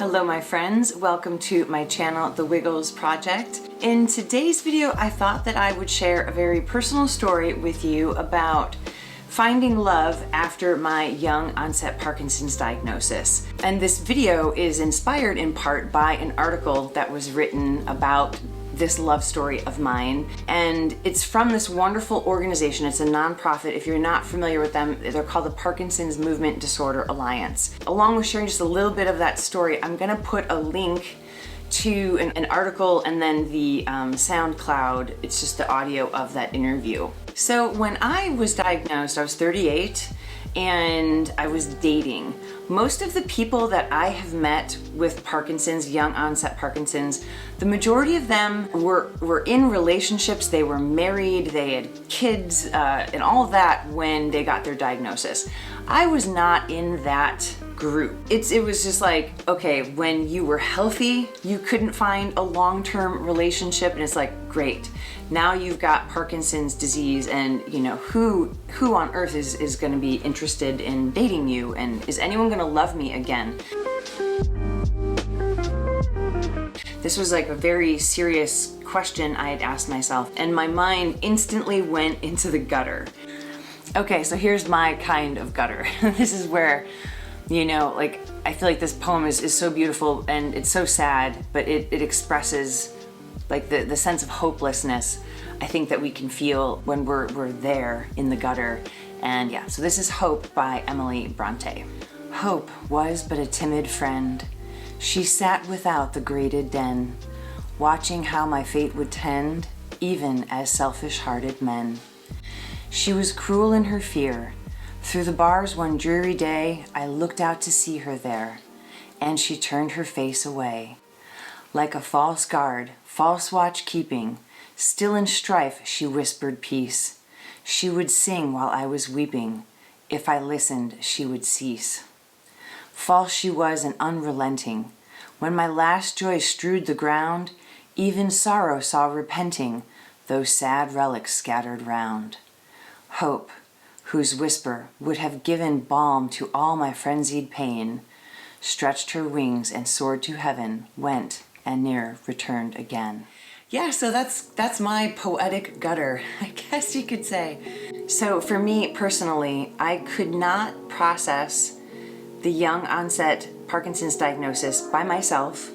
Hello my friends, welcome to my channel, The Wiggles Project. In today's video, I thought that I would share a very personal story with you about finding love after my young onset Parkinson's diagnosis. And this video is inspired in part by an article that was written about this love story of mine. And it's from this wonderful organization. It's a nonprofit. If you're not familiar with them, they're called the Parkinson's Movement Disorder Alliance. Along with sharing just a little bit of that story, I'm gonna put a link to an article and then the SoundCloud. It's just the audio of that interview. So when I was diagnosed, I was 38 and I was dating. Most of the people that I have met with Parkinson's, young onset Parkinson's, the majority of them were in relationships, they were married, they had kids, and all of that when they got their diagnosis. I was not in that group. It was just like, okay, when you were healthy, you couldn't find a long-term relationship, and it's like, great. Now you've got Parkinson's disease, and you know, who on earth is gonna be interested in dating you, and is anyone gonna love me again? This was like a very serious question I had asked myself, and my mind instantly went into the gutter. Okay, so here's my kind of gutter. This is where, you know, like, I feel like this poem is so beautiful and it's so sad, but it expresses like the sense of hopelessness I think that we can feel when we're there in the gutter. And yeah, so this is Hope by Emily Bronte. Hope was but a timid friend. She sat without the grated den, watching how my fate would tend, even as selfish-hearted men. She was cruel in her fear. Through the bars one dreary day, I looked out to see her there, and she turned her face away. Like a false guard, false watch keeping, still in strife she whispered peace. She would sing while I was weeping. If I listened, she would cease. False she was and unrelenting. When my last joy strewed the ground, even sorrow saw repenting those sad relics scattered round. Hope, whose whisper would have given balm to all my frenzied pain, stretched her wings and soared to heaven, went and ne'er returned again. Yeah, so that's my poetic gutter, I guess you could say. So for me personally, I could not process the young onset Parkinson's diagnosis by myself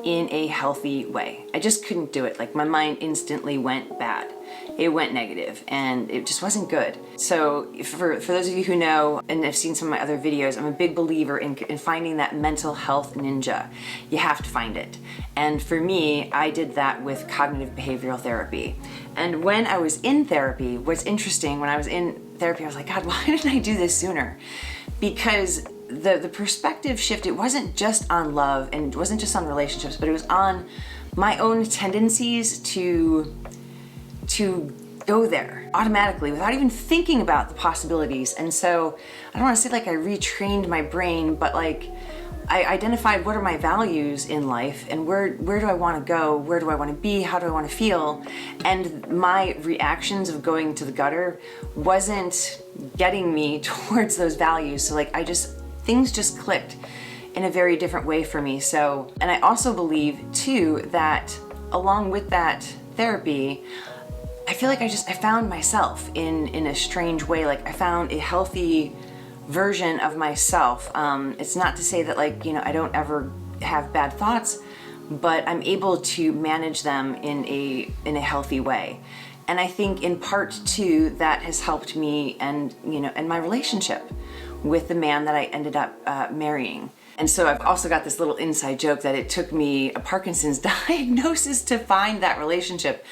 in a healthy way. I just couldn't do it. Like, my mind instantly went bad. It went negative, and it just wasn't good. So for those of you who know and have seen some of my other videos, I'm a big believer in finding that mental health ninja. You have to find it. And for me, I did that with cognitive behavioral therapy. And when I was in therapy, what's interesting, when I was in therapy, I was like, God, why didn't I do this sooner? Because the perspective shift, it wasn't just on love and it wasn't just on relationships, but it was on my own tendencies to go there automatically without even thinking about the possibilities. And so I don't want to say like I retrained my brain, but like I identified what are my values in life and where do I want to go, where do I want to be, how do I want to feel, and my reactions of going to the gutter wasn't getting me towards those values. So like things just clicked in a very different way for me. So, and I also believe too that along with that therapy, I feel like I found myself in a strange way. Like, I found a healthy version of myself. It's not to say that, like, you know, I don't ever have bad thoughts, but I'm able to manage them in a healthy way. And I think in part too, that has helped me and, you know, and my relationship with the man that I ended up marrying. And so I've also got this little inside joke that it took me a Parkinson's diagnosis to find that relationship.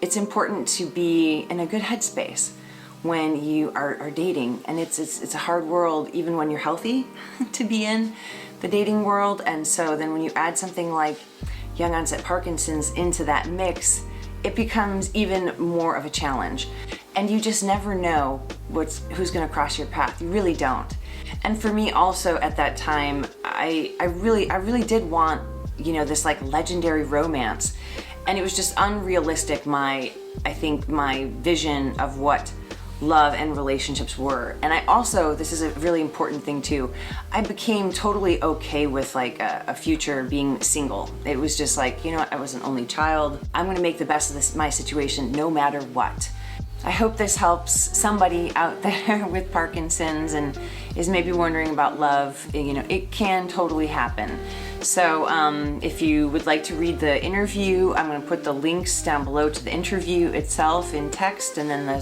It's important to be in a good headspace when you are dating, and it's a hard world even when you're healthy to be in the dating world. And so then when you add something like young onset Parkinson's into that mix, it becomes even more of a challenge. And you just never know who's gonna cross your path. You really don't. And for me also at that time, I really did want, you know, this like legendary romance. And it was just unrealistic, I think my vision of what love and relationships were. And I also, this is a really important thing too, I became totally okay with like a future being single. It was just like, you know what, I was an only child. I'm gonna make the best of my situation no matter what. I hope this helps somebody out there with Parkinson's and is maybe wondering about love. You know, it can totally happen. So if you would like to read the interview, I'm going to put the links down below to the interview itself in text, and then the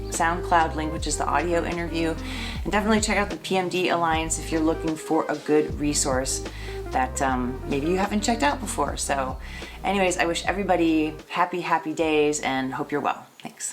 SoundCloud link, which is the audio interview. And definitely check out the PMD Alliance if you're looking for a good resource that maybe you haven't checked out before. So anyways, I wish everybody happy days and hope you're well. Thanks.